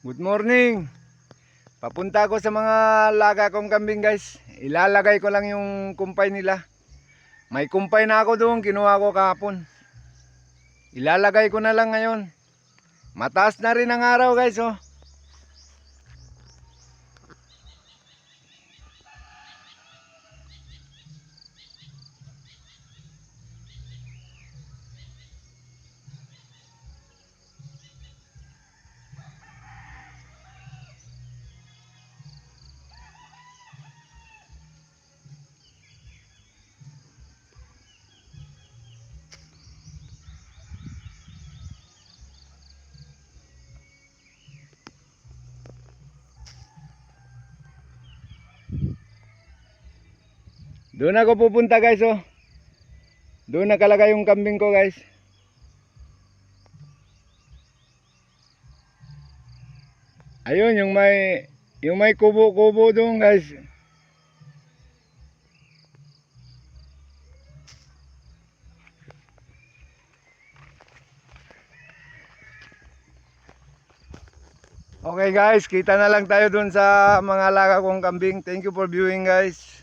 Good morning. Papunta ako sa mga laga kong kambing guys. Ilalagay ko lang yung kumpay nila. May kumpay na ako doon, kinuha ko kahapon. Ilalagay ko na lang ngayon. Mataas na rin ang araw guys oh. Doon ako pupunta guys oh. Doon nakalagay yung kambing ko guys. Ayun yung may kubo-kubo doon guys. Okay guys, kita na lang tayo doon sa mga laga kong kambing. Thank you for viewing guys.